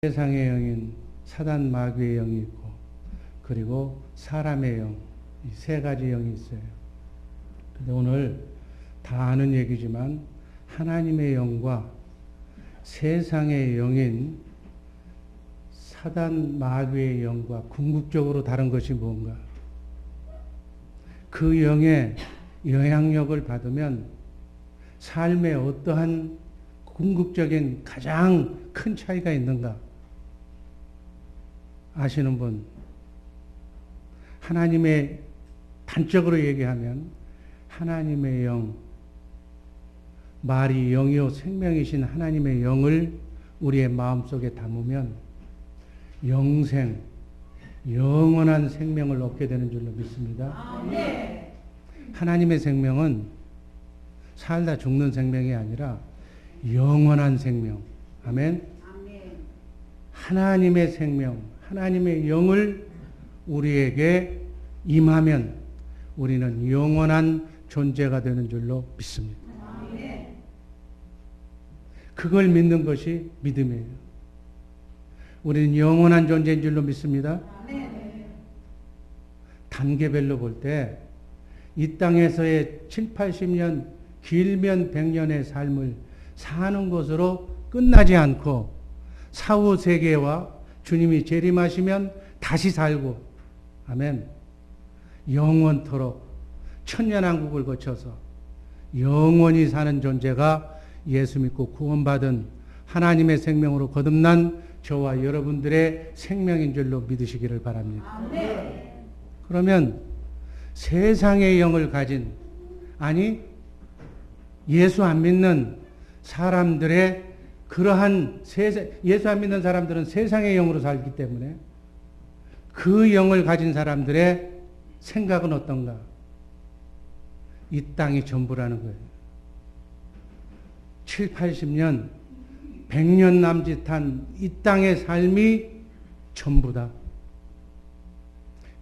세상의 영인 사단 마귀의 영이 있고, 그리고 사람의 영, 이 세 가지 영이 있어요. 근데 오늘 다 아는 얘기지만 하나님의 영과 세상의 영인 사단 마귀의 영과 궁극적으로 다른 것이 뭔가? 그 영의 영향력을 받으면 삶에 어떠한 궁극적인 가장 큰 차이가 있는가? 아시는 분? 하나님의 단적으로 얘기하면 하나님의 영, 말이 영이요 생명이신 하나님의 영을 우리의 마음속에 담으면 영생, 영원한 생명을 얻게 되는 줄로 믿습니다. 하나님의 생명은 살다 죽는 생명이 아니라 영원한 생명. 아멘. 하나님의 생명, 하나님의 영을 우리에게 임하면 우리는 영원한 존재가 되는 줄로 믿습니다. 그걸 믿는 것이 믿음이에요. 우리는 영원한 존재인 줄로 믿습니다. 단계별로 볼 때 이 땅에서의 7, 80년, 길면 100년의 삶을 사는 것으로 끝나지 않고 사후 세계와 주님이 재림하시면 다시 살고, 아멘, 영원토록 천년왕국을 거쳐서 영원히 사는 존재가 예수 믿고 구원받은 하나님의 생명으로 거듭난 저와 여러분들의 생명인 줄로 믿으시기를 바랍니다. 그러면 세상의 영을 가진, 아니 예수 안 믿는 사람들의 그러한 예수 안 믿는 사람들은 세상의 영으로 살기 때문에 그 영을 가진 사람들의 생각은 어떤가? 이 땅이 전부라는 거예요. 7, 80년, 100년 남짓한 이 땅의 삶이 전부다.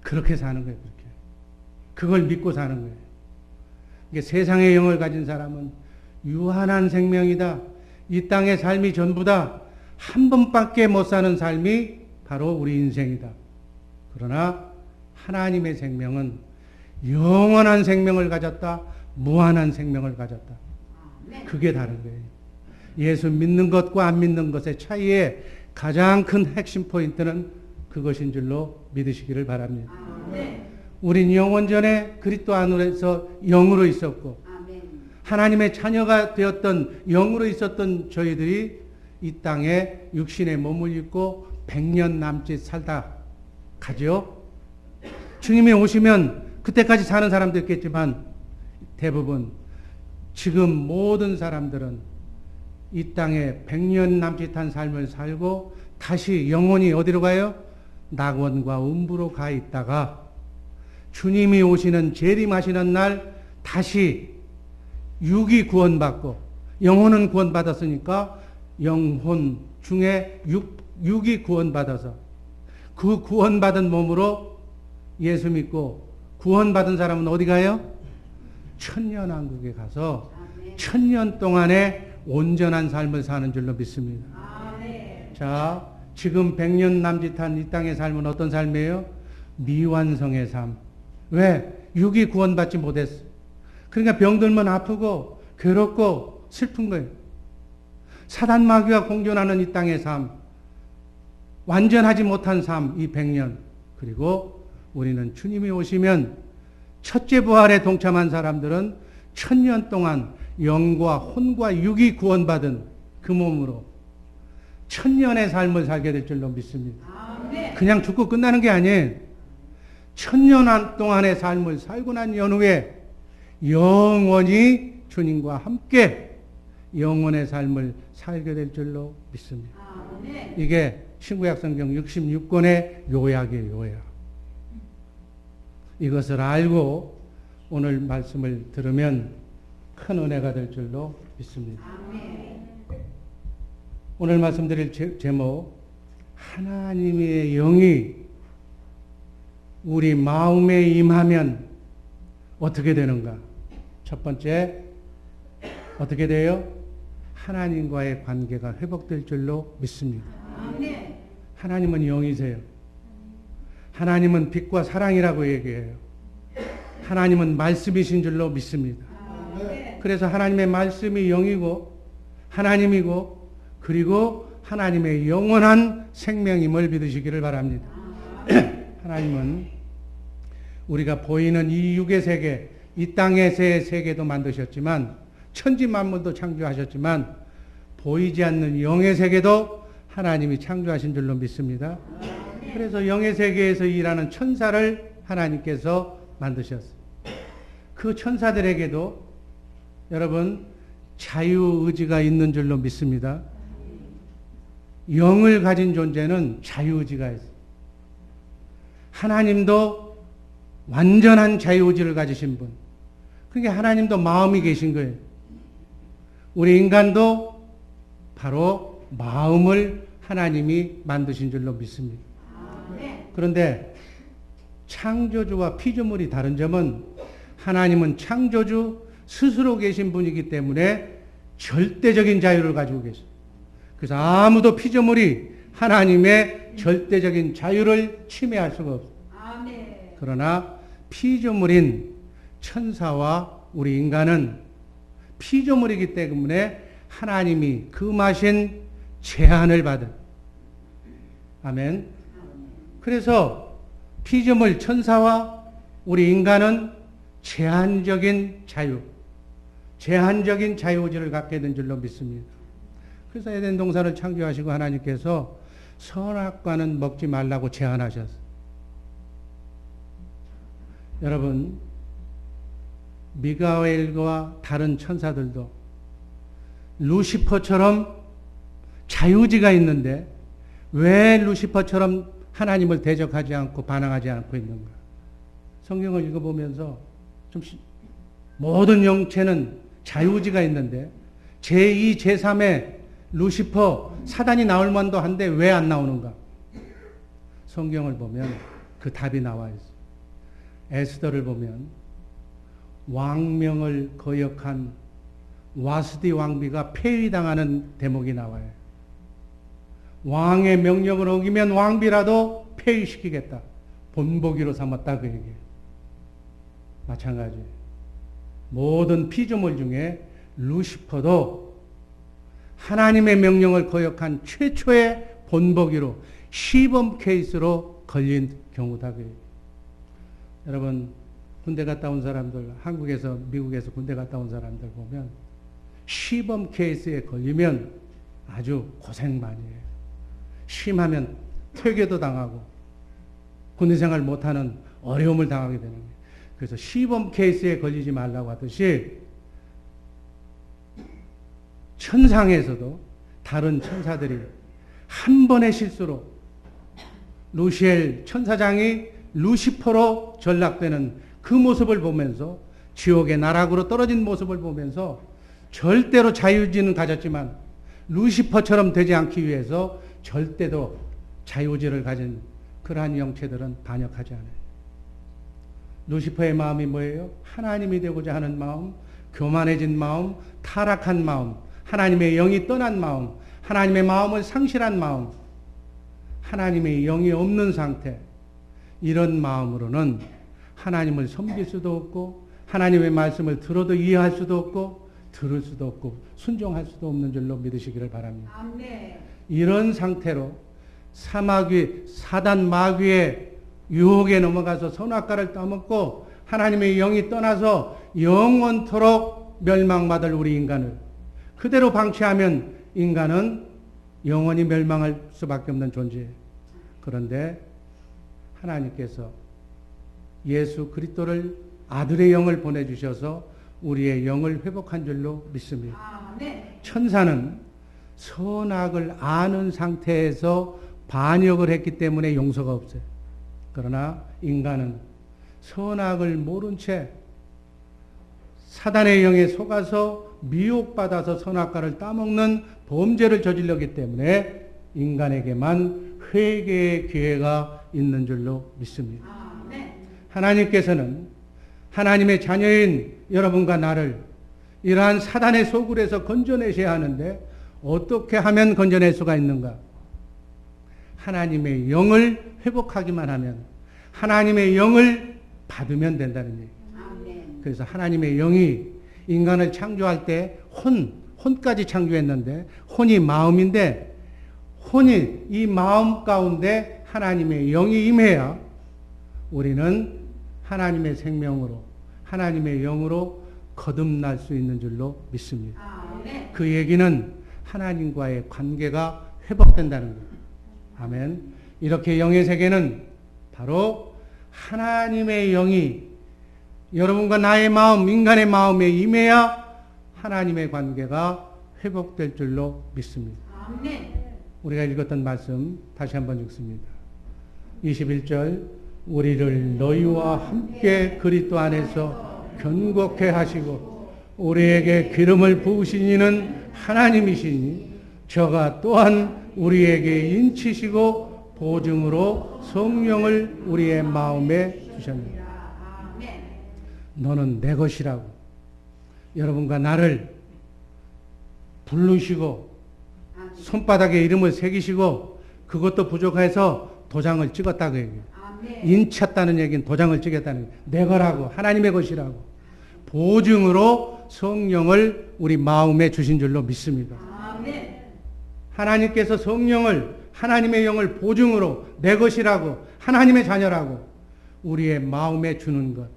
그렇게 사는 거예요. 그렇게. 그걸 믿고 사는 거예요. 이게 세상의 영을 가진 사람은 유한한 생명이다. 이 땅의 삶이 전부다. 한 번밖에 못 사는 삶이 바로 우리 인생이다. 그러나 하나님의 생명은 영원한 생명을 가졌다. 무한한 생명을 가졌다. 그게 다른 거예요. 예수 믿는 것과 안 믿는 것의 차이의 가장 큰 핵심 포인트는 그것인 줄로 믿으시기를 바랍니다. 우린 영원 전에 그리스도 안에서 영으로 있었고, 하나님의 자녀가 되었던 영으로 있었던 저희들이 이 땅에 육신에 몸을 입고 100년 남짓 살다 가죠. 주님이 오시면 그때까지 사는 사람도 있겠지만 대부분 지금 모든 사람들은 이 땅에 100년 남짓한 삶을 살고 다시 영원히 어디로 가요? 낙원과 음부로 가 있다가 주님이 오시는 재림하시는 날 다시 육이 구원받고, 영혼은 구원받았으니까 영혼 중에 육이 구원받아서 그 구원받은 몸으로 예수 믿고 구원받은 사람은 어디 가요? 천년왕국에 가서 천년 동안의 온전한 삶을 사는 줄로 믿습니다. 자, 지금 100년 남짓한 이 땅의 삶은 어떤 삶이에요? 미완성의 삶. 왜? 육이 구원받지 못했어. 그러니까 병들면 아프고 괴롭고 슬픈 거예요. 사단 마귀와 공존하는 이 땅의 삶, 완전하지 못한 삶, 이 100년. 그리고 우리는 주님이 오시면 첫째 부활에 동참한 사람들은 천년 동안 영과 혼과 육이 구원받은 그 몸으로 천년의 삶을 살게 될 줄로 믿습니다. 그냥 죽고 끝나는 게 아니에요. 천년 동안의 삶을 살고 난 연후에 영원히 주님과 함께 영원의 삶을 살게 될 줄로 믿습니다. 이게 신구약 성경 66권의 요약이에요. 요약. 이것을 알고 오늘 말씀을 들으면 큰 은혜가 될 줄로 믿습니다. 오늘 말씀드릴 제목, 하나님의 영이 우리 마음에 임하면 어떻게 되는가? 첫 번째, 어떻게 돼요? 하나님과의 관계가 회복될 줄로 믿습니다. 아멘. 하나님은 영이세요. 하나님은 빛과 사랑이라고 얘기해요. 하나님은 말씀이신 줄로 믿습니다. 그래서 하나님의 말씀이 영이고 하나님이고 그리고 하나님의 영원한 생명임을 믿으시기를 바랍니다. 하나님은 우리가 보이는 이 육의 세계, 이 땅의 세계도 만드셨지만 천지 만물도 창조하셨지만 보이지 않는 영의 세계도 하나님이 창조하신 줄로 믿습니다. 그래서 영의 세계에서 일하는 천사를 하나님께서 만드셨어요. 그 천사들에게도 여러분 자유의지가 있는 줄로 믿습니다. 영을 가진 존재는 자유의지가 있어요. 하나님도 완전한 자유의지를 가지신 분. 그러니까 하나님도 마음이 계신 거예요. 우리 인간도 바로 마음을 하나님이 만드신 줄로 믿습니다. 그런데 창조주와 피조물이 다른 점은 하나님은 창조주 스스로 계신 분이기 때문에 절대적인 자유를 가지고 계세요. 그래서 아무도 피조물이 하나님의 절대적인 자유를 침해할 수가 없어요. 그러나 피조물인 천사와 우리 인간은 피조물이기 때문에 하나님이 금하신 제한을 받은. 아멘. 그래서 피조물 천사와 우리 인간은 제한적인 자유의지를 갖게 된 줄로 믿습니다. 그래서 에덴 동산을 창조하시고 하나님께서 선악과는 먹지 말라고 제한하셨어요. 여러분, 미가엘과 다른 천사들도 루시퍼처럼 자유의지가 있는데 왜 루시퍼처럼 하나님을 대적하지 않고 반항하지 않고 있는가? 성경을 읽어보면서 좀 모든 영체는 자유의지가 있는데 제2, 제3의 루시퍼, 사단이 나올 만도 한데 왜 안 나오는가? 성경을 보면 그 답이 나와 있어요. 에스더를 보면 왕명을 거역한 와스디 왕비가 폐위당하는 대목이 나와요. 왕의 명령을 어기면 왕비라도 폐위시키겠다. 본보기로 삼았다 그 얘기예요. 마찬가지. 모든 피조물 중에 루시퍼도 하나님의 명령을 거역한 최초의 본보기로 시범 케이스로 걸린 경우다 그 얘기예요. 여러분 군대 갔다 온 사람들, 한국에서 미국에서 군대 갔다 온 사람들 보면 시범 케이스에 걸리면 아주 고생 많이 해요. 심하면 퇴교도 당하고 군대생활 못하는 어려움을 당하게 되는 거예요. 그래서 시범 케이스에 걸리지 말라고 하듯이 천상에서도 다른 천사들이 한 번의 실수로 루시엘 천사장이 루시퍼로 전락되는 그 모습을 보면서 지옥의 나락으로 떨어진 모습을 보면서 절대로 자유의지는 가졌지만 루시퍼처럼 되지 않기 위해서 절대로 자유의지를 가진 그러한 영체들은 반역하지 않아요. 루시퍼의 마음이 뭐예요? 하나님이 되고자 하는 마음, 교만해진 마음, 타락한 마음, 하나님의 영이 떠난 마음, 하나님의 마음을 상실한 마음, 하나님의 영이 없는 상태, 이런 마음으로는 하나님을 섬길 수도 없고 하나님의 말씀을 들어도 이해할 수도 없고 들을 수도 없고 순종할 수도 없는 줄로 믿으시기를 바랍니다. 아멘. 이런 상태로 사단 마귀의 유혹에 넘어가서 선악과를 따먹고 하나님의 영이 떠나서 영원토록 멸망받을 우리 인간을 그대로 방치하면 인간은 영원히 멸망할 수밖에 없는 존재예요. 그런데 하나님께서 예수 그리스도를 아들의 영을 보내주셔서 우리의 영을 회복한 줄로 믿습니다. 천사는 선악을 아는 상태에서 반역을 했기 때문에 용서가 없어요. 그러나 인간은 선악을 모른 채 사단의 영에 속아서 미혹받아서 선악과를 따먹는 범죄를 저질렀기 때문에 인간에게만 회개의 기회가 있는 줄로 믿습니다. 하나님께서는 하나님의 자녀인 여러분과 나를 이러한 사단의 소굴에서 건져내셔야 하는데 어떻게 하면 건져낼 수가 있는가? 하나님의 영을 회복하기만 하면 하나님의 영을 받으면 된다는 얘기예요. 그래서 하나님의 영이 인간을 창조할 때 혼까지 창조했는데 혼이 마음인데 혼이 이 마음 가운데 하나님의 영이 임해야 우리는 하나님의 생명으로 하나님의 영으로 거듭날 수 있는 줄로 믿습니다. 그 얘기는 하나님과의 관계가 회복된다는 거예요. 아멘. 이렇게 영의 세계는 바로 하나님의 영이 여러분과 나의 마음, 인간의 마음에 임해야 하나님의 관계가 회복될 줄로 믿습니다. 우리가 읽었던 말씀 다시 한번 읽습니다. 21절 우리를 너희와 함께 그리스도 안에서 견고케 하시고 우리에게 기름을 부으신 이는 하나님이시니 저가 또한 우리에게 인치시고 보증으로 성령을 우리의 마음에 주셨느니라. 너는 내 것이라고 여러분과 나를 부르시고 손바닥에 이름을 새기시고 그것도 부족해서 도장을 찍었다고 얘기해요. 인쳤다는 얘기는 도장을 찍었다는 얘기예요. 내 거라고 하나님의 것이라고 보증으로 성령을 우리 마음에 주신 줄로 믿습니다. 하나님께서 성령을 하나님의 영을 보증으로 내 것이라고 하나님의 자녀라고 우리의 마음에 주는 것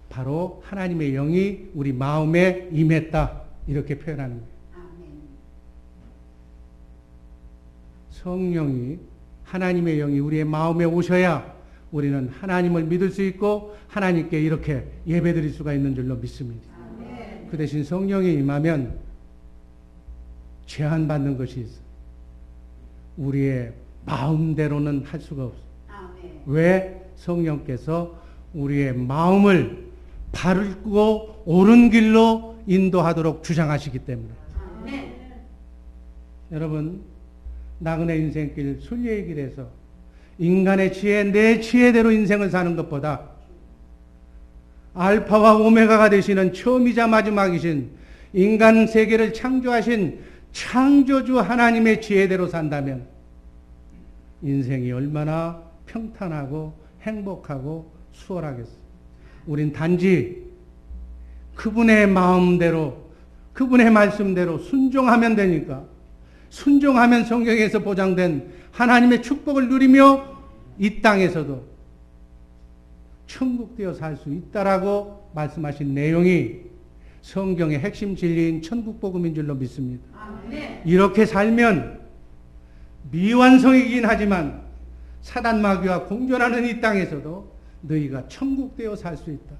바로 하나님의 영이 우리 마음에 임했다 이렇게 표현하는 거예요. 성령이 하나님의 영이 우리의 마음에 오셔야 우리는 하나님을 믿을 수 있고 하나님께 이렇게 예배드릴 수가 있는 줄로 믿습니다. 그 대신 성령이 임하면 제한받는 것이 있어. 우리의 마음대로는 할 수가 없어. 왜? 성령께서 우리의 마음을 바르고 옳은 길로 인도하도록 주장하시기 때문에. 여러분 나그네 인생길 순례의 길에서 인간의 지혜, 내 지혜대로 인생을 사는 것보다 알파와 오메가가 되시는 처음이자 마지막이신 인간 세계를 창조하신 창조주 하나님의 지혜대로 산다면 인생이 얼마나 평탄하고 행복하고 수월하겠어요. 우린 단지 그분의 마음대로 그분의 말씀대로 순종하면 되니까 순종하면 성경에서 보장된 하나님의 축복을 누리며 이 땅에서도 천국되어 살 수 있다라고 말씀하신 내용이 성경의 핵심 진리인 천국복음인 줄로 믿습니다. 이렇게 살면 미완성이긴 하지만 사단 마귀와 공존하는 이 땅에서도 너희가 천국되어 살 수 있다.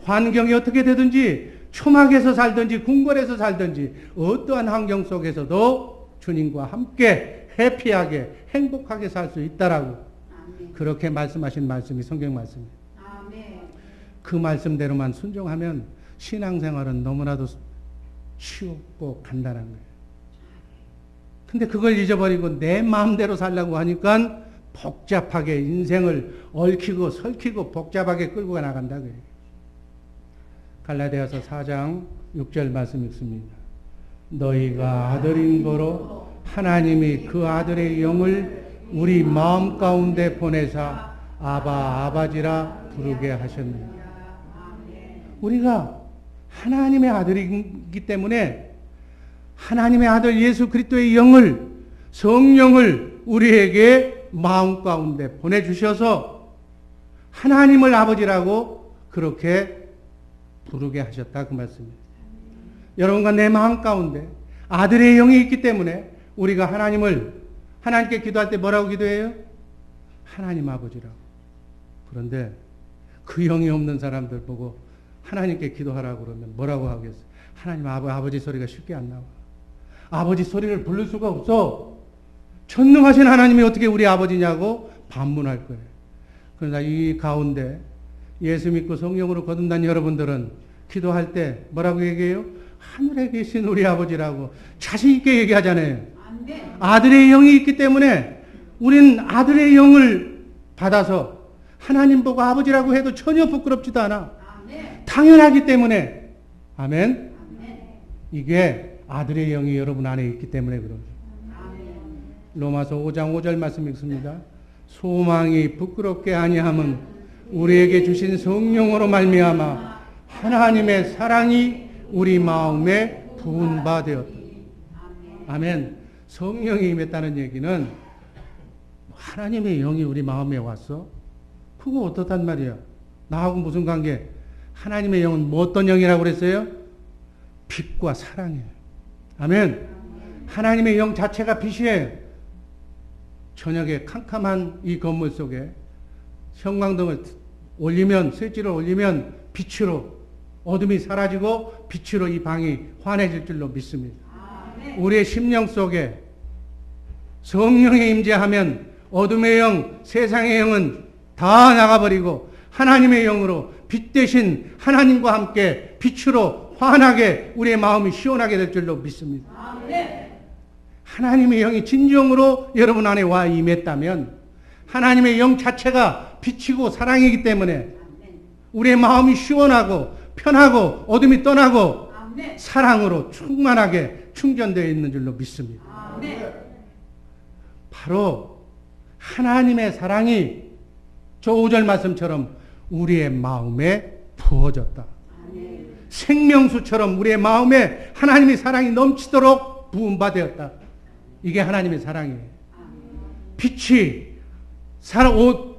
환경이 어떻게 되든지 초막에서 살든지 궁궐에서 살든지 어떠한 환경 속에서도 주님과 함께 해피하게 행복하게 살 수 있다라고 그렇게 말씀하신 말씀이 성경 말씀입니다. 그 말씀대로만 순종하면 신앙생활은 너무나도 쉽고 간단한 거예요. 근데 그걸 잊어버리고 내 마음대로 살려고 하니까 복잡하게 인생을 얽히고 설키고 복잡하게 끌고 나간다 그래요. 갈라디아서 4장 6절 말씀 읽습니다. 너희가 아들인 거로 하나님이 그 아들의 영을 우리 마음 가운데 보내사 아바 아버지라 부르게 하셨느니라. 우리가 하나님의 아들이기 때문에 하나님의 아들 예수 그리스도의 영을 성령을 우리에게 마음 가운데 보내주셔서 하나님을 아버지라고 그렇게 부르게 하셨다 그 말씀입니다. 여러분과 내 마음 가운데 아들의 영이 있기 때문에 우리가 하나님께 기도할 때 뭐라고 기도해요? 하나님 아버지라고. 그런데 그 영이 없는 사람들 보고 하나님께 기도하라고 그러면 뭐라고 하겠어요? 하나님 아버지 소리가 쉽게 안 나와. 아버지 소리를 부를 수가 없어. 전능하신 하나님이 어떻게 우리 아버지냐고 반문할 거예요. 그러나 이 가운데 예수 믿고 성령으로 거듭난 여러분들은 기도할 때 뭐라고 얘기해요? 하늘에 계신 우리 아버지라고 자신 있게 얘기하잖아요. 아들의 영이 있기 때문에 우린 아들의 영을 받아서 하나님 보고 아버지라고 해도 전혀 부끄럽지도 않아. 당연하기 때문에. 아멘. 이게 아들의 영이 여러분 안에 있기 때문에 그런 거예요. 로마서 5장 5절 말씀 읽습니다. 소망이 부끄럽게 아니함은 우리에게 주신 성령으로 말미암아 하나님의 사랑이 우리 마음에 부은 바 되었다. 아멘. 성령이 임했다는 얘기는 하나님의 영이 우리 마음에 왔어? 그거 어떻단 말이야? 나하고 무슨 관계? 하나님의 영은 뭐 어떤 영이라고 그랬어요? 빛과 사랑이에요. 아멘. 하나님의 영 자체가 빛이에요. 저녁에 캄캄한 이 건물 속에 형광등을 올리면, 스위치를 올리면 빛으로, 어둠이 사라지고 빛으로 이 방이 환해질 줄로 믿습니다. 우리의 심령 속에 성령이 임재하면 어둠의 영, 세상의 영은 다 나가버리고 하나님의 영으로 빛 대신 하나님과 함께 빛으로 환하게 우리의 마음이 시원하게 될 줄로 믿습니다. 하나님의 영이 진정으로 여러분 안에 와 임했다면 하나님의 영 자체가 빛이고 사랑이기 때문에 우리의 마음이 시원하고 편하고 어둠이 떠나고 사랑으로 충만하게 충전되어 있는 줄로 믿습니다. 바로 하나님의 사랑이 저 5절 말씀처럼 우리의 마음에 부어졌다. 생명수처럼 우리의 마음에 하나님의 사랑이 넘치도록 부은 바 되었다. 이게 하나님의 사랑이에요. 빛이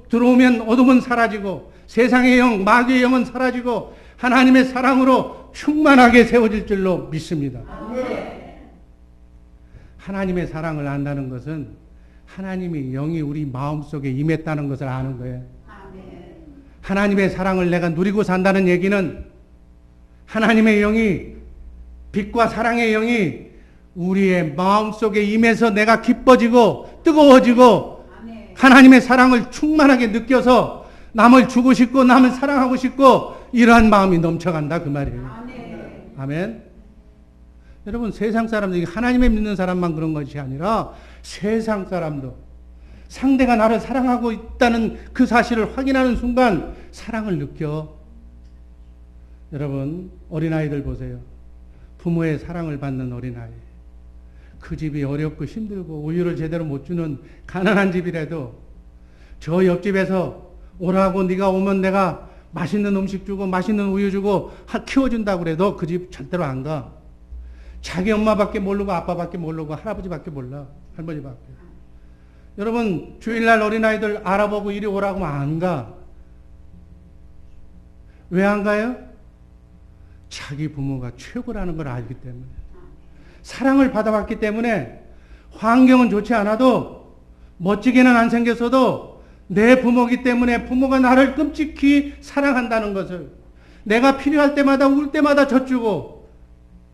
들어오면 어둠은 사라지고 세상의 영, 마귀의 영은 사라지고 하나님의 사랑으로 충만하게 세워질 줄로 믿습니다. 하나님의 사랑을 안다는 것은 하나님의 영이 우리 마음속에 임했다는 것을 아는 거예요. 하나님의 사랑을 내가 누리고 산다는 얘기는 하나님의 영이, 빛과 사랑의 영이 우리의 마음속에 임해서 내가 기뻐지고 뜨거워지고 하나님의 사랑을 충만하게 느껴서 남을 주고 싶고 남을 사랑하고 싶고 이러한 마음이 넘쳐간다 그 말이에요. 아멘. 여러분, 세상 사람들이 하나님을 믿는 사람만 그런 것이 아니라 세상 사람도 상대가 나를 사랑하고 있다는 그 사실을 확인하는 순간 사랑을 느껴. 여러분, 어린아이들 보세요. 부모의 사랑을 받는 어린아이. 그 집이 어렵고 힘들고 우유를 제대로 못 주는 가난한 집이라도 저 옆집에서 오라고 네가 오면 내가 맛있는 음식 주고 맛있는 우유 주고 키워준다고 그래도 그 집 절대로 안 가. 자기 엄마밖에 모르고 아빠밖에 모르고 할아버지밖에 몰라. 할머니밖에. 여러분, 주일날 어린아이들 알아보고 이리 오라고 하면 안 가. 왜 안 가요? 자기 부모가 최고라는 걸 알기 때문에. 사랑을 받아봤기 때문에 환경은 좋지 않아도 멋지게는 안 생겼어도 내 부모기 때문에 부모가 나를 끔찍히 사랑한다는 것을 내가 필요할 때마다 울 때마다 젖주고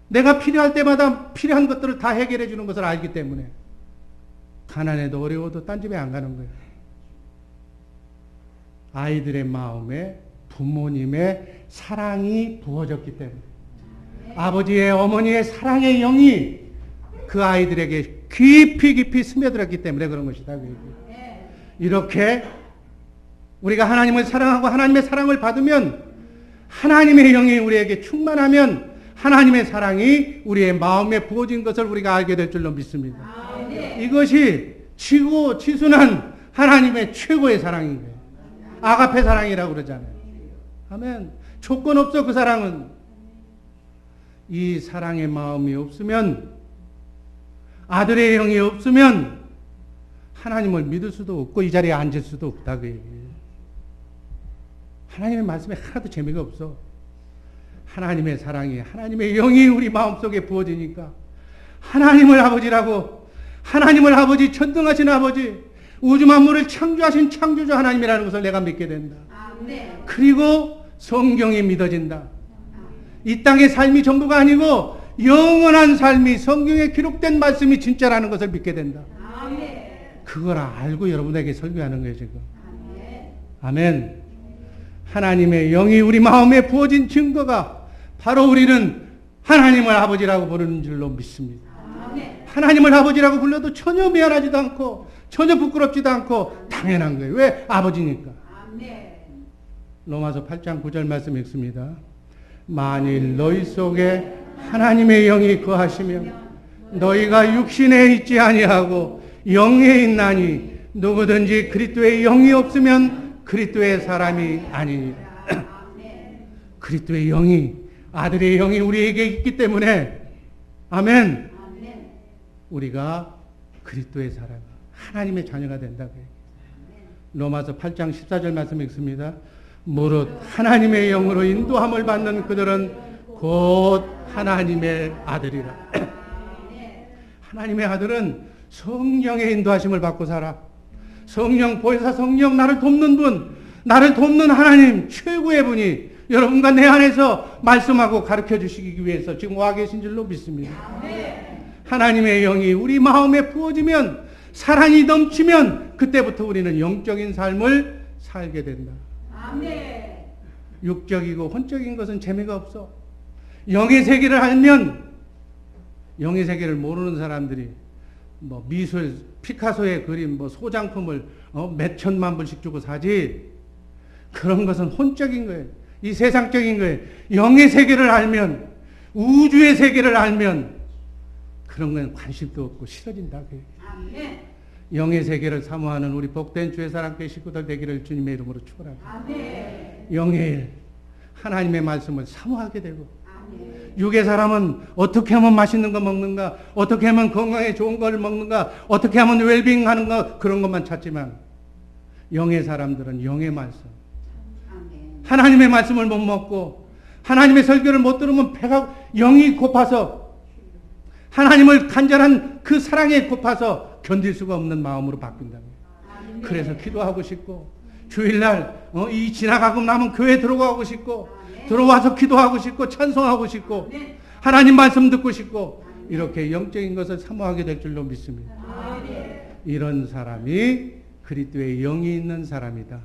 내가 필요할 때마다 필요한 것들을 다 해결해 주는 것을 알기 때문에 가난해도 어려워도 딴 집에 안 가는 거예요. 아이들의 마음에 부모님의 사랑이 부어졌기 때문에 아버지의 어머니의 사랑의 영이 그 아이들에게 깊이 스며들었기 때문에 그런 것이다. 이렇게 우리가 하나님을 사랑하고 하나님의 사랑을 받으면 하나님의 영이 우리에게 충만하면 하나님의 사랑이 우리의 마음에 부어진 것을 우리가 알게 될 줄로 믿습니다. 이것이 지순한 하나님의 최고의 사랑인 거예요. 아가페 사랑이라고 그러잖아요. 아멘. 조건 없어 그 사랑은. 이 사랑의 마음이 없으면 아들의 영이 없으면 하나님을 믿을 수도 없고 이 자리에 앉을 수도 없다 그 얘기예요. 하나님의 말씀에 하나도 재미가 없어. 하나님의 사랑이 하나님의 영이 우리 마음속에 부어지니까 하나님을 아버지라고 하나님을 아버지 전능하신 아버지 우주 만물을 창조하신 창조주 하나님이라는 것을 내가 믿게 된다. 그리고 성경이 믿어진다. 이 땅의 삶이 전부가 아니고 영원한 삶이 성경에 기록된 말씀이 진짜라는 것을 믿게 된다. 그걸 알고 여러분에게 설교하는 거예요 지금. 아멘. 하나님의 영이 우리 마음에 부어진 증거가 바로 우리는 하나님을 아버지라고 부르는 줄로 믿습니다. 하나님을 아버지라고 불러도 전혀 미안하지도 않고 전혀 부끄럽지도 않고 당연한 거예요. 왜? 아버지니까. 로마서 8장 9절 말씀 읽습니다. 만일 너희 속에 하나님의 영이 거하시면 너희가 육신에 있지 아니하고 영에 있나니 누구든지 그리스도의 영이 없으면 그리스도의 사람이 아니니라. 그리스도의 영이, 아들의 영이 우리에게 있기 때문에 아멘. 우리가 그리스도의 사람, 하나님의 자녀가 된다고 해요. 로마서 8장 14절 말씀 읽습니다. 무릇 하나님의 영으로 인도함을 받는 그들은 곧 하나님의 아들이라. 하나님의 아들은 성령의 인도하심을 받고 살아. 성령, 보혜사 성령, 나를 돕는 분, 나를 돕는 하나님, 최고의 분이 여러분과 내 안에서 말씀하고 가르쳐 주시기 위해서 지금 와 계신 줄로 믿습니다. 하나님의 영이 우리 마음에 부어지면, 사랑이 넘치면 그때부터 우리는 영적인 삶을 살게 된다. 육적이고 혼적인 것은 재미가 없어. 영의 세계를 알면, 영의 세계를 모르는 사람들이 뭐 미술, 피카소의 그림, 뭐 소장품을 몇 천만 불씩 주고 사지. 그런 것은 혼적인 거예요. 이 세상적인 거예요. 영의 세계를 알면, 우주의 세계를 알면 그런 건 관심도 없고 싫어진다. 영의 세계를 사모하는 우리 복된 주의 사랑교회 식구들 되기를 주님의 이름으로 축원합니다. 영의 일, 하나님의 말씀을 사모하게 되고, 육의 사람은 어떻게 하면 맛있는 거 먹는가, 어떻게 하면 건강에 좋은 걸 먹는가, 어떻게 하면 웰빙 하는가, 그런 것만 찾지만 영의 사람들은 영의 말씀, 하나님의 말씀을 못 먹고 하나님의 설교를 못 들으면 배가, 영이 고파서, 하나님을 간절한 그 사랑에 고파서 견딜 수가 없는 마음으로 바뀐다. 그래서 기도하고 싶고, 주일날 이 지나가고 나면 교회 들어가고 싶고, 들어와서 기도하고 싶고, 찬송하고 싶고, 하나님 말씀 듣고 싶고, 이렇게 영적인 것을 사모하게 될 줄로 믿습니다. 이런 사람이 그리스도의 영이 있는 사람이다.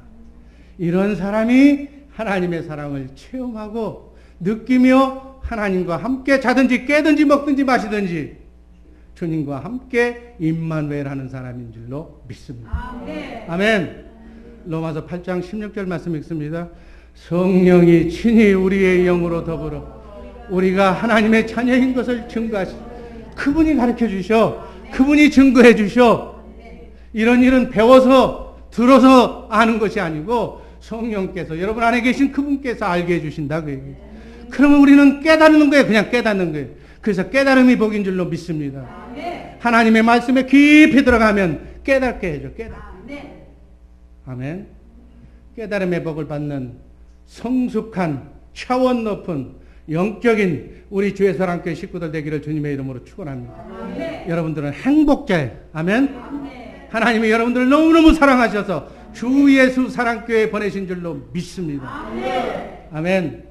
이런 사람이 하나님의 사랑을 체험하고 느끼며 하나님과 함께 자든지 깨든지 먹든지 마시든지 주님과 함께 임마누엘하는 사람인 줄로 믿습니다. 아멘. 로마서 8장 16절 말씀 읽습니다. 성령이 친히 우리의 영으로 더불어 우리가 하나님의 자녀인 것을 증거하시. 그분이 가르쳐 주셔. 그분이 증거해 주셔. 이런 일은 배워서 들어서 아는 것이 아니고 성령께서, 여러분 안에 계신 그분께서 알게 해주신다 그 얘기예요. 그러면 우리는 깨닫는 거예요. 그냥 깨닫는 거예요. 그래서 깨달음이 복인 줄로 믿습니다. 하나님의 말씀에 깊이 들어가면 깨닫게 해줘. 아멘. 깨달음의 복을 받는 성숙한, 차원 높은 영적인 우리 주의 사랑교회 식구들 되기를 주님의 이름으로 축원합니다. 여러분들은 행복자예요. 아멘. 하나님이 여러분들을 너무너무 사랑하셔서 주 예수 사랑교회에 보내신 줄로 믿습니다. 아멘.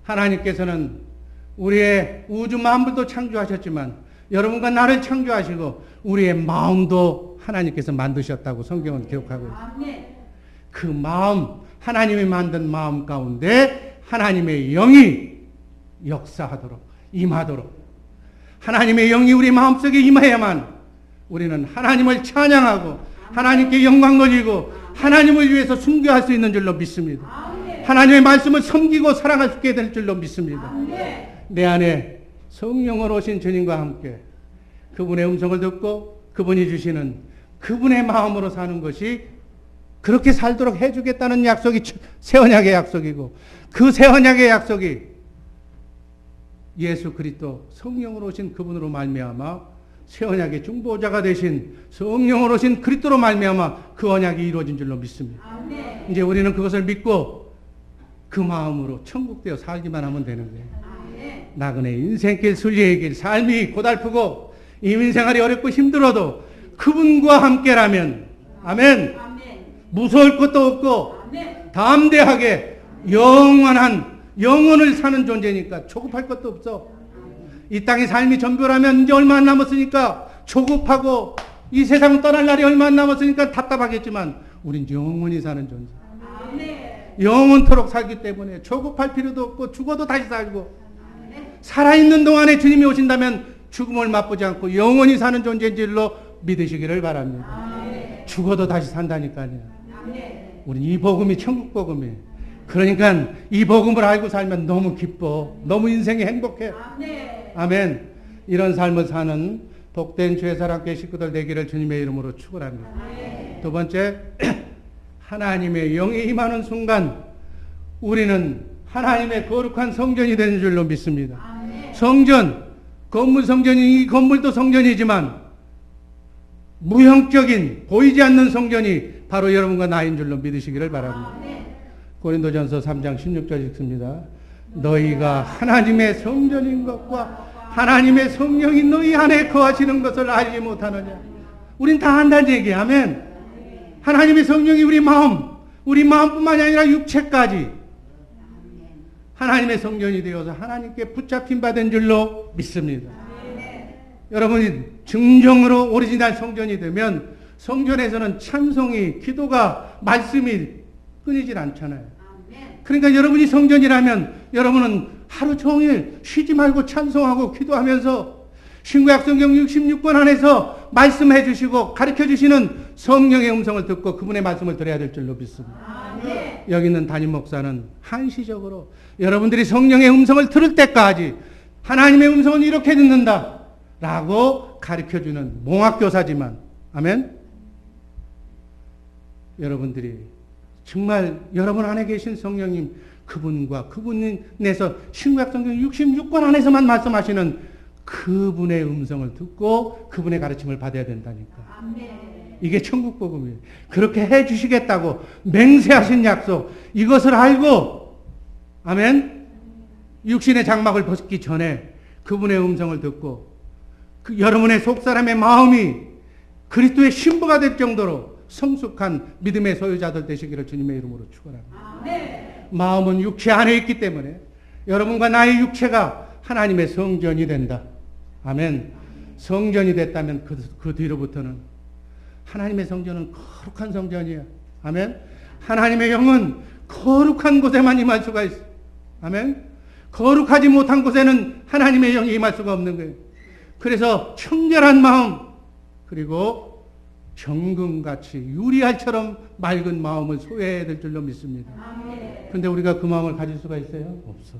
하나님께서는 우리의 우주 만물도 창조하셨지만 여러분과 나를 창조하시고 우리의 마음도 하나님께서 만드셨다고 성경은 기록하고 있습니다. 그 마음, 하나님이 만든 마음 가운데 하나님의 영이 역사하도록, 임하도록, 하나님의 영이 우리 마음속에 임해야만 우리는 하나님을 찬양하고 하나님께 영광 돌리고 하나님을 위해서 순교할 수 있는 줄로 믿습니다. 하나님의 말씀을 섬기고 사랑할 수 있게 될 줄로 믿습니다. 내 안에 성령으로 오신 주님과 함께 그분의 음성을 듣고 그분이 주시는 그분의 마음으로 사는 것이, 그렇게 살도록 해주겠다는 약속이 새 언약의 약속이고, 그 새 언약의 약속이 예수 그리스도 성령으로 오신 그분으로 말미암아 새 언약의 중보자가 되신 성령으로 오신 그리스도로 말미암아 그 언약이 이루어진 줄로 믿습니다. 이제 우리는 그것을 믿고 그 마음으로 천국되어 살기만 하면 되는 거예요. 나그네 인생길, 순리의 길, 삶이 고달프고 이민생활이 어렵고 힘들어도 그분과 함께라면, 아멘, 무서울 것도 없고 담대하게 영원을 사는 존재니까 조급할 것도 없어. 이 땅의 삶이 전부라면 이제 얼마 안 남았으니까 조급하고, 이 세상을 떠날 날이 얼마 안 남았으니까 답답하겠지만 우린 영원히 사는 존재. 영원토록 살기 때문에 조급할 필요도 없고 죽어도 다시 살고, 살아있는 동안에 주님이 오신다면 죽음을 맛보지 않고 영원히 사는 존재인 줄로 믿으시기를 바랍니다. 죽어도 다시 산다니까요. 우린 이 복음이 천국 복음이에요. 그러니까 이 복음을 알고 살면 너무 기뻐. 너무 인생이 행복해. 아멘. 이런 삶을 사는 복된 주의 사랑께 식구들 되기를 주님의 이름으로 축원합니다. 두 번째, 하나님의 영이 임하는 순간 우리는 하나님의 거룩한 성전이 되는 줄로 믿습니다. 성전, 건물 성전이, 이 건물도 성전이지만 무형적인 보이지 않는 성전이 바로 여러분과 나인 줄로 믿으시기를 바랍니다. 고린도전서 3장 16절 읽습니다. 너희가 하나님의 성전인 것과 하나님의 성령이 너희 안에 거하시는 것을 알지 못하느냐. 우린 다 안다는 얘기야. 아멘. 하나님의 성령이 우리 마음뿐만이 아니라 육체까지 하나님의 성전이 되어서 하나님께 붙잡힌 바 된 줄로 믿습니다. 여러분이 진정으로 오리지널 성전이 되면 성전에서는 찬송이, 기도가, 말씀이 끊이질 않잖아요. 그러니까 여러분이 성전이라면 여러분은 하루 종일 쉬지 말고 찬송하고 기도하면서 신구약 성경 66권 안에서 말씀해 주시고 가르쳐 주시는 성령의 음성을 듣고 그분의 말씀을 들어야 될 줄로 믿습니다. 여기 있는 담임 목사는 한시적으로 여러분들이 성령의 음성을 들을 때까지 하나님의 음성은 이렇게 듣는다 라고 가르쳐 주는 몽학교사지만, 아멘. 여러분들이 정말 여러분 안에 계신 성령님, 그분과 그분에서 신구약 성경 66권 안에서만 말씀하시는 그분의 음성을 듣고 그분의 가르침을 받아야 된다니까. 이게 천국 복음이에요. 그렇게 해 주시겠다고 맹세하신 약속, 이것을 알고, 아멘. 육신의 장막을 벗기 전에 그분의 음성을 듣고 여러분의 속사람의 마음이 그리스도의 신부가 될 정도로 성숙한 믿음의 소유자들 되시기를 주님의 이름으로 축원합니다. 마음은 육체 안에 있기 때문에 여러분과 나의 육체가 하나님의 성전이 된다. 아멘. 성전이 됐다면 그 뒤로부터는 하나님의 성전은 거룩한 성전이야. 아멘. 하나님의 영은 거룩한 곳에만 임할 수가 있어. 아멘. 거룩하지 못한 곳에는 하나님의 영이 임할 수가 없는 거예요. 그래서 청결한 마음, 그리고 정금같이 유리알처럼 맑은 마음을 소유해야 될 줄로 믿습니다. 그런데 우리가 그 마음을 가질 수가 있어요? 없어.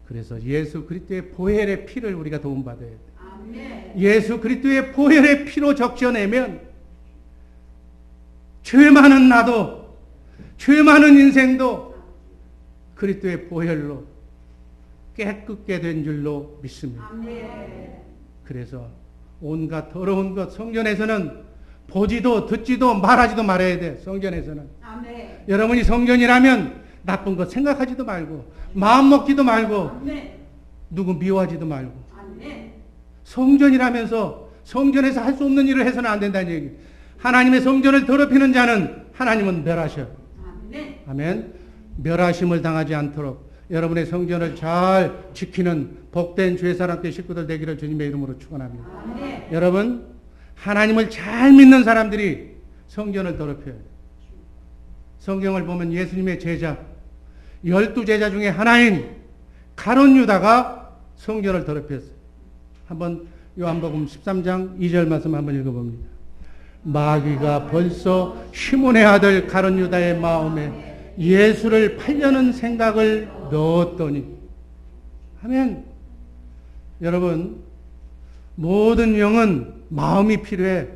그래서 예수 그리스도의 보혈의 피를 우리가 도움받아야 돼. 예수 그리스도의 보혈의 피로 적셔내면 죄 많은 나도, 죄 많은 인생도 그리스도의 보혈로 깨끗게 된 줄로 믿습니다. 그래서 온갖 더러운 것, 성전에서는 보지도 듣지도 말하지도 말아야 돼. 성전에서는. 여러분이 성전이라면 나쁜 것 생각하지도 말고, 마음 먹지도 말고, 누구 미워하지도 말고. 성전이라면서 성전에서 할 수 없는 일을 해서는 안 된다는 얘기. 하나님의 성전을 더럽히는 자는 하나님은 멸하셔. 아멘. 멸하심을 당하지 않도록 여러분의 성전을 잘 지키는 복된 주의 사랑께 식구들 되기를 주님의 이름으로 축원합니다. 여러분, 하나님을 잘 믿는 사람들이 성전을 더럽혀요. 성경을 보면 예수님의 제자, 12제자 중에 하나인 가룟 유다가 성전을 더럽혔어요. 한번 요한복음 13장 2절 말씀 한번 읽어봅니다. 마귀가 벌써 시몬의 아들 가룟 유다의 마음에 예수를 팔려는 생각을 넣었더니, 아멘. 여러분, 모든 영은 마음이 필요해.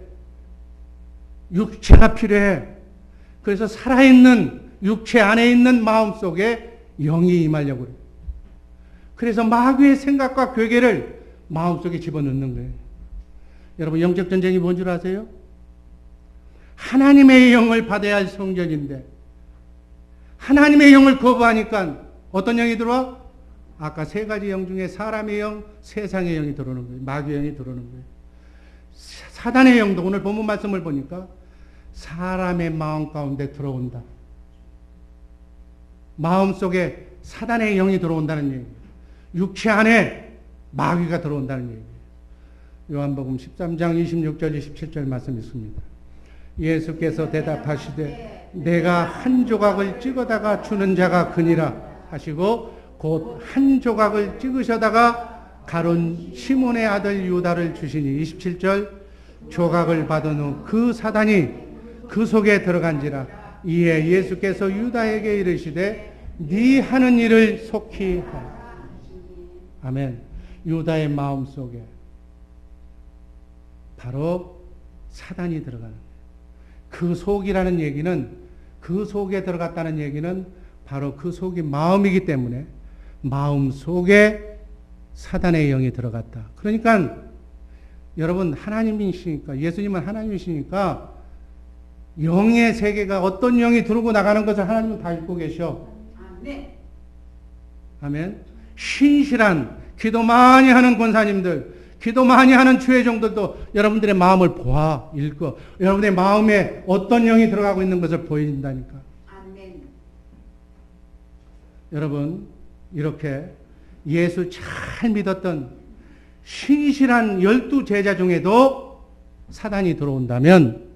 육체가 필요해. 그래서 살아있는 육체 안에 있는 마음 속에 영이 임하려고 그래요. 그래서 마귀의 생각과 괴계를 마음속에 집어넣는 거예요. 여러분, 영적 전쟁이 뭔 줄 아세요? 하나님의 영을 받아야 할 성전인데 하나님의 영을 거부하니까 어떤 영이 들어와? 아까 세 가지 영 중에 사람의 영, 세상의 영이 들어오는 거예요. 마귀의 영이 들어오는 거예요. 사단의 영도 오늘 본문 말씀을 보니까 사람의 마음 가운데 들어온다. 마음 속에 사단의 영이 들어온다는 얘기예요. 육체 안에 마귀가 들어온다는 얘기예요. 요한복음 13장 26절 27절 말씀 있습니다. 예수께서 대답하시되 내가 한 조각을 찍어다가 주는 자가 그니라 하시고 곧 한 조각을 찍으셔다가 가룟 시몬의 아들 유다를 주시니 27절 조각을 받은 후 그 사단이 그 속에 들어간지라. 이에 예수께서 유다에게 이르시되 네 하는 일을 속히 하라. 아멘. 유다의 마음 속에 바로 사단이 들어가는 거예요. 그 속이라는 얘기는, 그 속에 들어갔다는 얘기는 바로 그 속이 마음이기 때문에 마음 속에 사단의 영이 들어갔다. 그러니까 여러분, 하나님이시니까, 예수님은 하나님이시니까 영의 세계가 어떤 영이 들어오고 나가는 것을 하나님은 다 읽고 계셔. 아멘. 아멘. 신실한 기도 많이 하는 권사님들, 기도 많이 하는 주회종들도 여러분들의 마음을 보아, 읽어. 여러분의 마음에 어떤 영이 들어가고 있는 것을 보인다니까. 아멘. 여러분, 이렇게 예수 잘 믿었던 신실한 12제자 중에도 사단이 들어온다면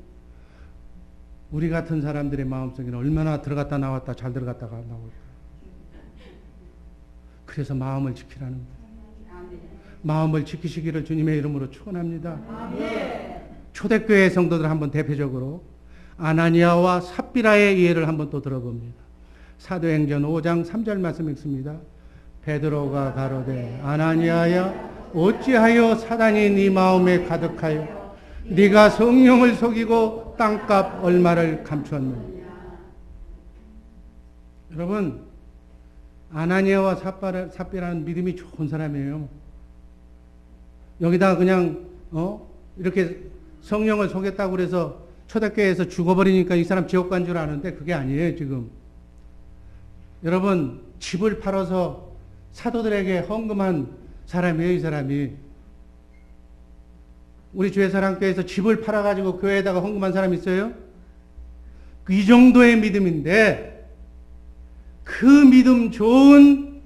우리 같은 사람들의 마음속에는 얼마나 들어갔다 나왔다, 잘 들어갔다가 나올까. 그래서 마음을 지키라는 거예요. 아멘. 마음을 지키시기를 주님의 이름으로 축원합니다. 아멘. 초대교회 성도들 한번 대표적으로 아나니아와 삽비라의 예를 한번 또 들어봅니다. 사도행전 5장 3절 말씀 읽습니다. 베드로가 가로되 아나니아야 어찌하여 사단이 네 마음에 가득하여 네가 성령을 속이고 땅값 얼마를 감추었느냐. 여러분, 아나니아와 삽비라는 믿음이 좋은 사람이에요. 여기다가 그냥 이렇게 성령을 속였다고 그래서 초대교회에서 죽어버리니까 이 사람 지옥 간 줄 아는데 그게 아니에요. 지금 여러분, 집을 팔아서 사도들에게 헌금한 사람이에요. 이 사람이 우리 주의사랑교회에서 집을 팔아가지고 교회에다가 헌금한 사람 있어요? 이 정도의 믿음인데 그 믿음 좋은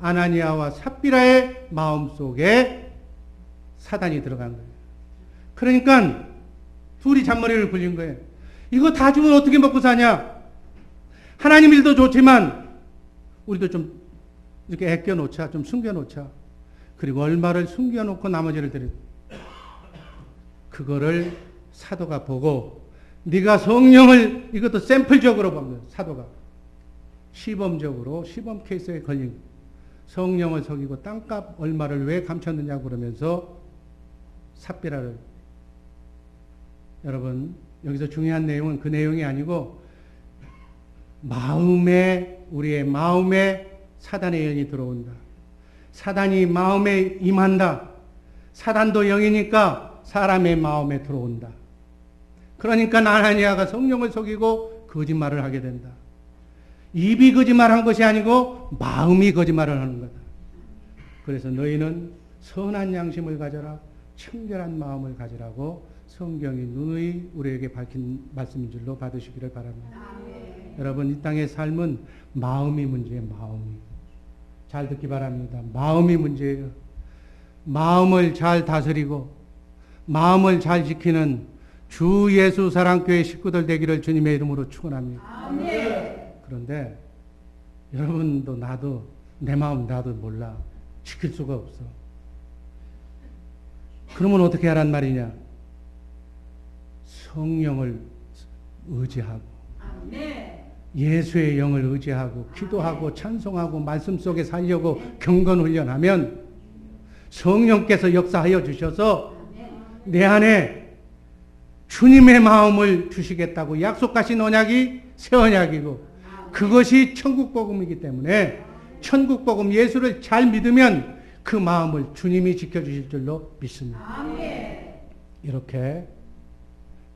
아나니아와 삽비라의 마음속에 사단이 들어간 거예요. 그러니까 둘이 잔머리를 굴린 거예요. 이거 다 주면 어떻게 먹고 사냐? 하나님 일도 좋지만 우리도 좀 이렇게 아껴놓자, 좀 숨겨놓자. 그리고 얼마를 숨겨놓고 나머지를 드려. 그거를 사도가 보고 네가 성령을, 이것도 샘플적으로 보면 사도가 시범적으로 시범 케이스에 걸린 성령을 속이고 땅값 얼마를 왜 감췄느냐고 그러면서 삽비라를, 여러분 여기서 중요한 내용은 그 내용이 아니고 마음에, 우리의 마음에 사단의 영이 들어온다. 사단이 마음에 임한다. 사단도 영이니까 사람의 마음에 들어온다. 그러니까 아나니아가 성령을 속이고 거짓말을 하게 된다. 입이 거짓말한 것이 아니고 마음이 거짓말을 하는 거다. 그래서 너희는 선한 양심을 가져라, 청결한 마음을 가지라고 성경이 누누이 우리에게 밝힌 말씀인 줄로 받으시기를 바랍니다. 아멘. 여러분, 이 땅의 삶은 마음이 문제예요. 마음이. 잘 듣기 바랍니다. 마음이 문제예요. 마음을 잘 다스리고 마음을 잘 지키는 주 예수 사랑교회 식구들 되기를 주님의 이름으로 축원합니다. 아멘. 그런데 여러분도 나도 내 마음 나도 몰라. 지킬 수가 없어. 그러면 어떻게 하란 말이냐? 성령을 의지하고 아멘. 예수의 영을 의지하고 기도하고 찬송하고 말씀 속에 살려고 경건 훈련하면 성령께서 역사하여 주셔서 내 안에 주님의 마음을 주시겠다고 약속하신 언약이 새 언약이고 그것이 천국 복음이기 때문에 천국 복음 예수를 잘 믿으면 그 마음을 주님이 지켜주실 줄로 믿습니다. 아멘. 이렇게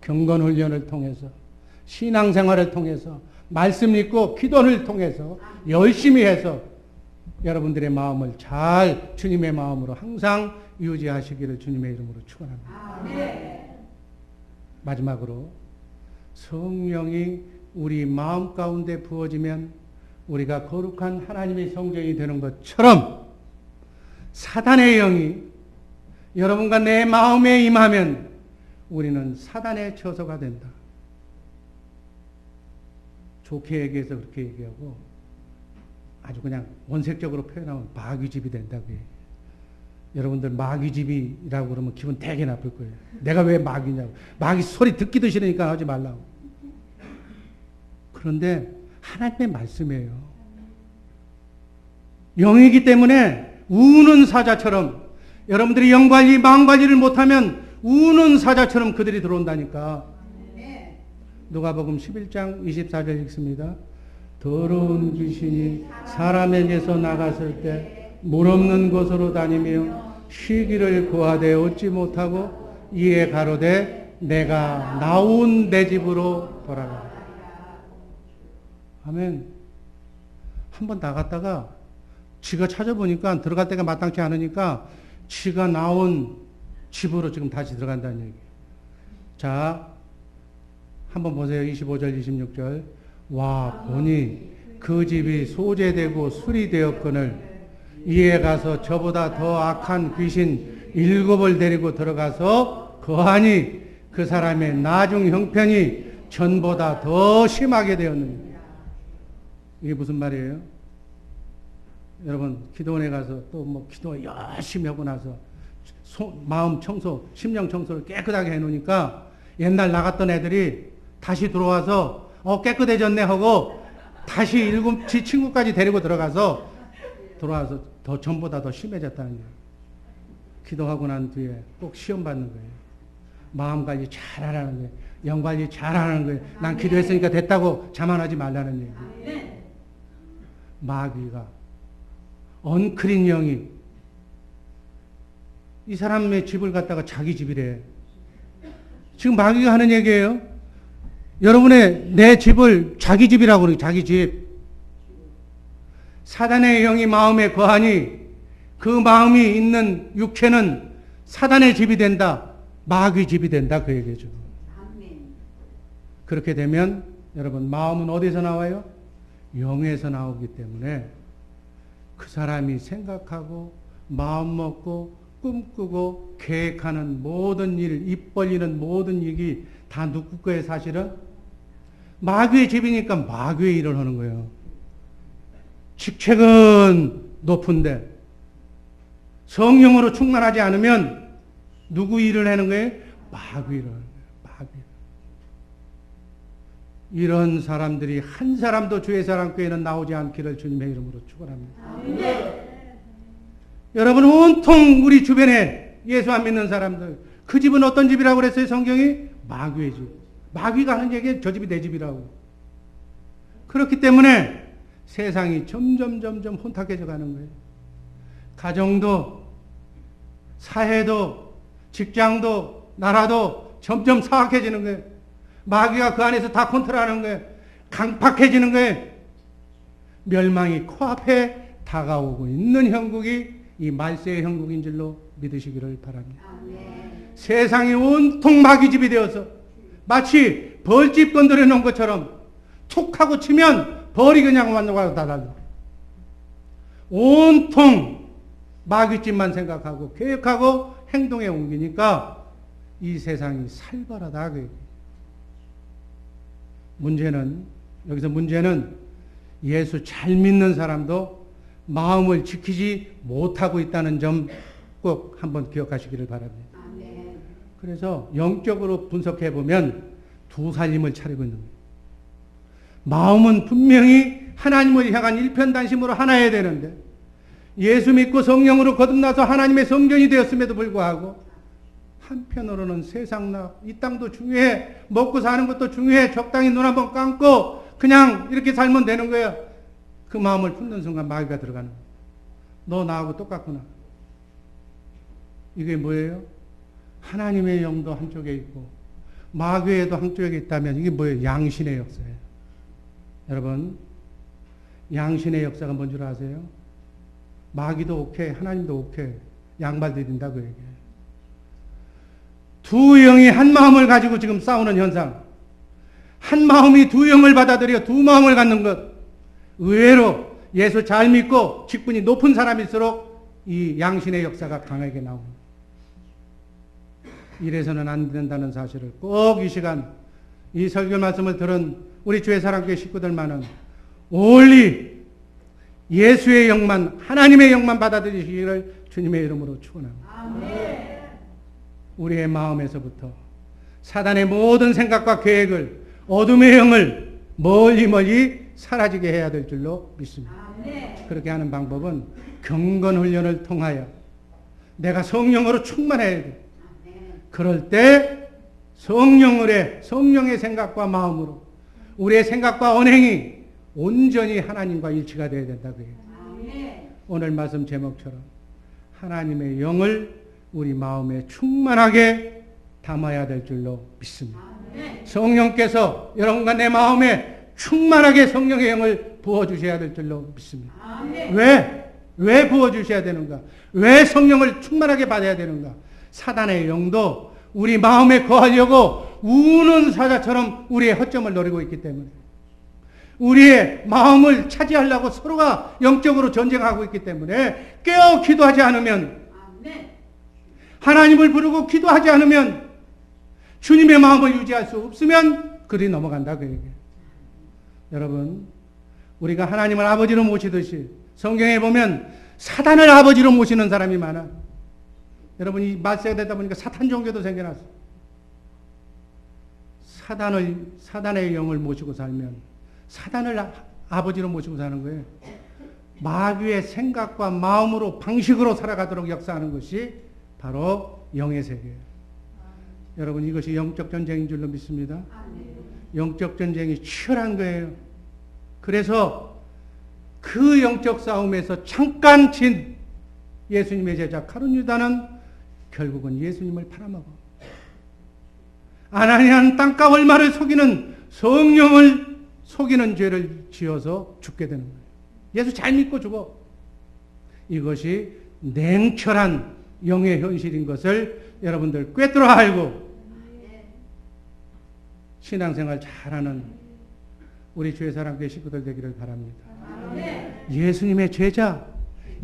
경건 훈련을 통해서 신앙생활을 통해서 말씀 읽고 기도를 통해서 열심히 해서 여러분들의 마음을 잘 주님의 마음으로 항상 유지하시기를 주님의 이름으로 축원합니다. 아멘. 마지막으로 성령이 우리 마음 가운데 부어지면 우리가 거룩한 하나님의 성전이 되는 것처럼 사단의 영이 여러분과 내 마음에 임하면 우리는 사단의 처소가 된다. 좋게 얘기해서 그렇게 얘기하고 아주 그냥 원색적으로 표현하면 마귀집이 된다고 얘기해요. 여러분들 마귀집이라고 그러면 기분 되게 나쁠 거예요. 내가 왜 마귀냐고. 마귀 소리 듣기도 싫으니까 하지 말라고. 그런데 하나님의 말씀이에요. 영이기 때문에 우는 사자처럼 여러분들이 영관리, 마음관리를 못하면 우는 사자처럼 그들이 들어온다니까. 아멘. 누가복음 11장 24절 읽습니다. 더러운 귀신이 사람에게서 나갔을 때 물 없는 곳으로 다니며 쉬기를 구하되 얻지 못하고 이에 가로되 내가 나온 내 집으로 돌아가라. 아멘. 한번 나갔다가 지가 찾아보니까 들어갈 데가 마땅치 않으니까 지가 나온 집으로 지금 다시 들어간다는 얘기예요. 자, 한번 보세요. 25절, 26절. 와, 보니 그 집이 소재되고 수리되었거늘 이에 가서 저보다 더 악한 귀신 7을 데리고 들어가서 거하니 그 사람의 나중 형편이 전보다 더 심하게 되었느니라. 이게 무슨 말이에요? 여러분, 기도원에 가서 또 뭐 기도 열심히 하고 나서 마음 청소, 심령 청소를 깨끗하게 해놓으니까 옛날 나갔던 애들이 다시 들어와서 깨끗해졌네 하고 다시 지 친구까지 데리고 들어와서 더 전보다 더 심해졌다는 거예요. 기도하고 난 뒤에 꼭 시험 받는 거예요. 마음 관리 잘하라는 거예요. 영 관리 잘하는 거예요. 난 기도했으니까 됐다고 자만하지 말라는 얘기예요. 마귀가 엉클인 영이 이 사람의 집을 갖다가 자기 집이래. 지금 마귀가 하는 얘기예요. 여러분의 내 집을 자기 집이라고 그래요. 자기 집. 사단의 영이 마음에 거하니 그 마음이 있는 육체는 사단의 집이 된다. 마귀 집이 된다. 그 얘기죠. 그렇게 되면 여러분 마음은 어디서 나와요? 영에서 나오기 때문에 그 사람이 생각하고 마음 먹고 꿈꾸고 계획하는 모든 일, 입 벌리는 모든 일이 다 누구 거예요? 사실은 마귀의 집이니까 마귀의 일을 하는 거예요. 직책은 높은데 성령으로 충만하지 않으면 누구 일을 하는 거예요? 마귀 일을 하는 거예요. 마귀. 이런 사람들이 한 사람도 주의 사랑교회는 나오지 않기를 주님의 이름으로 축원합니다. 여러분 온통 우리 주변에 예수 안 믿는 사람들 그 집은 어떤 집이라고 그랬어요? 성경이 마귀의 집. 마귀가 하는 얘기는 저 집이 내 집이라고. 그렇기 때문에 세상이 점점 혼탁해져 가는 거예요. 가정도 사회도 직장도 나라도 점점 사악해지는 거예요. 마귀가 그 안에서 다 컨트롤하는 거예요. 강팍해지는 거예요. 멸망이 코앞에 다가오고 있는 형국이 이 말세의 형국인 줄로 믿으시기를 바랍니다. 아멘. 세상이 온통 마귀집이 되어서 마치 벌집 건드려 놓은 것처럼 툭 하고 치면 벌이 그냥 완전히 다 달려. 온통 마귀집만 생각하고 계획하고 행동에 옮기니까 이 세상이 살벌하다. 여기서 문제는 예수 잘 믿는 사람도 마음을 지키지 못하고 있다는 점 꼭 한번 기억하시기를 바랍니다. 아멘. 그래서 영적으로 분석해 보면 두 살림을 차리고 있는 거예요. 마음은 분명히 하나님을 향한 일편단심으로 하나여야 되는데 예수 믿고 성령으로 거듭나서 하나님의 성전이 되었음에도 불구하고 한편으로는 세상 이 땅도 중요해, 먹고 사는 것도 중요해, 적당히 눈 한번 감고 그냥 이렇게 살면 되는 거야. 그 마음을 품는 순간 마귀가 들어가는 거야. 너 나하고 똑같구나. 이게 뭐예요? 하나님의 영도 한쪽에 있고 마귀에도 한쪽에 있다면 이게 뭐예요? 양신의 역사예요. 여러분, 양신의 역사가 뭔 줄 아세요? 마귀도 오케이, 하나님도 오케이. 양발 들인다 그 얘기예요. 두 영이 한 마음을 가지고 지금 싸우는 현상. 한 마음이 두 영을 받아들여 두 마음을 갖는 것. 의외로 예수 잘 믿고 직분이 높은 사람일수록 이 양신의 역사가 강하게 나옵니다. 이래서는 안 된다는 사실을 꼭 이 시간 이 설교 말씀을 들은 우리 주의 사랑교회 식구들만은 올리 예수의 영만, 하나님의 영만 받아들이시기를 주님의 이름으로 축원합니다. 아멘. 우리의 마음에서부터 사단의 모든 생각과 계획을, 어둠의 영을 멀리 사라지게 해야 될 줄로 믿습니다. 아멘. 그렇게 하는 방법은 경건 훈련을 통하여 내가 성령으로 충만해야 돼. 아멘. 그럴 때 성령의 생각과 마음으로 우리의 생각과 언행이 온전히 하나님과 일치가 되어야 된다고 해요. 아멘. 오늘 말씀 제목처럼 하나님의 영을 우리 마음에 충만하게 담아야 될 줄로 믿습니다. 아멘. 성령께서 여러분과 내 마음에 충만하게 성령의 영을 부어주셔야 될 줄로 믿습니다. 아멘. 왜 부어주셔야 되는가? 왜 성령을 충만하게 받아야 되는가? 사단의 영도 우리 마음에 거하려고 우는 사자처럼 우리의 허점을 노리고 있기 때문에, 우리의 마음을 차지하려고 서로가 영적으로 전쟁하고 있기 때문에 깨어 기도하지 않으면, 아멘. 하나님을 부르고 기도하지 않으면, 주님의 마음을 유지할 수 없으면 그리 넘어간다 그 얘기예요. 여러분, 우리가 하나님을 아버지로 모시듯이 성경에 보면 사단을 아버지로 모시는 사람이 많아. 여러분, 이 말세가 되다 보니까 사탄 종교도 생겨났어. 사단의 영을 모시고 살면 사단을 아버지로 모시고 사는 거예요. 마귀의 생각과 마음으로, 방식으로 살아가도록 역사하는 것이 바로 영의 세계예요. 여러분, 이것이 영적 전쟁인 줄로 믿습니다. 영적 전쟁이 치열한 거예요. 그래서 그 영적 싸움에서 잠깐 진 예수님의 제자 가룟 유다는 결국은 예수님을 팔아먹어. 아나니아는 땅값 얼마를 속이는, 성령을 속이는 죄를 지어서 죽게 되는 거예요. 예수 잘 믿고 죽어. 이것이 냉철한 영의 현실인 것을 여러분들 꿰뚫어 알고 신앙생활 잘하는 우리 주의 사랑교회 식구들 되기를 바랍니다. 예수님의 제자,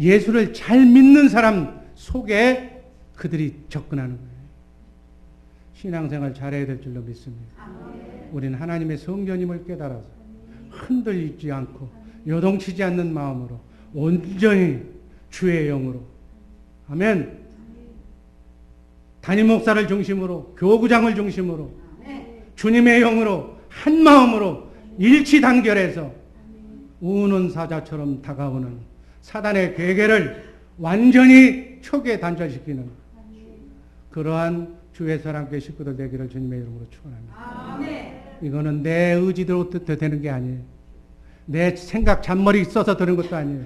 예수를 잘 믿는 사람 속에 그들이 접근하는 거예요. 신앙생활 잘해야 될 줄로 믿습니다. 우리는 하나님의 성전임을 깨달아서 흔들리지 않고 요동치지 않는 마음으로 온전히 주의 영으로, 아멘, 담임 목사를 중심으로, 교구장을 중심으로 주님의 영으로 한 마음으로 일치단결해서 우는 사자처럼 다가오는 사단의 괴계를 완전히 초기에 단절시키는 그러한 주의 사랑교회 식구들 되기를 주님의 이름으로 축원합니다. 이거는 내 의지대로 되는 게 아니에요. 내 생각 잔머리 써서 되는 것도 아니에요.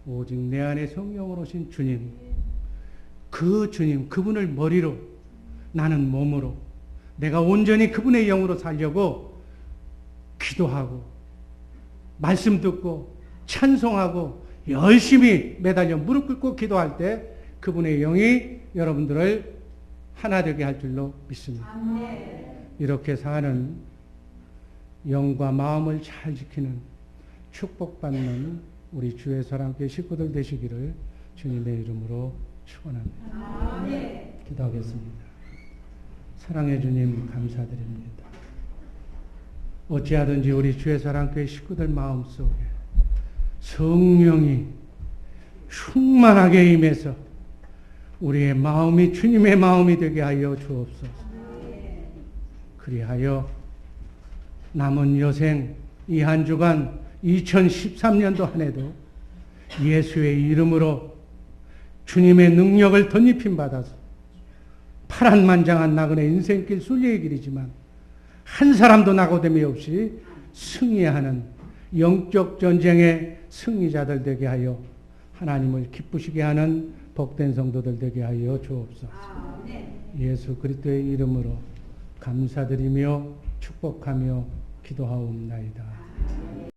오직 내 안에 성령으로 오신 주님, 그 주님, 그분을 머리로, 나는 몸으로, 내가 온전히 그분의 영으로 살려고 기도하고 말씀 듣고 찬송하고 열심히 매달려 무릎 꿇고 기도할 때 그분의 영이 여러분들을 하나 되게 할 줄로 믿습니다. 이렇게 사는 영과 마음을 잘 지키는 축복받는 우리 주의 사랑교회 식구들 되시기를 주님의 이름으로 축원합니다. 기도하겠습니다. 사랑해 주님 감사드립니다. 어찌하든지 우리 주의 사랑교회 식구들 마음속에 성령이 충만하게 임해서 우리의 마음이 주님의 마음이 되게 하여 주옵소서. 그리하여 남은 여생 이 한 주간 2013년도 한 해도 예수의 이름으로 주님의 능력을 덧입힘 받아서 파란만장한 나그네 인생길 순례의 길이지만 한 사람도 낙오됨이 없이 승리하는 영적 전쟁의 승리자들 되게 하여 하나님을 기쁘시게 하는 복된 성도들 되게 하여 주옵소서. 예수 그리스도의 이름으로 감사드리며 축복하며 기도하옵나이다.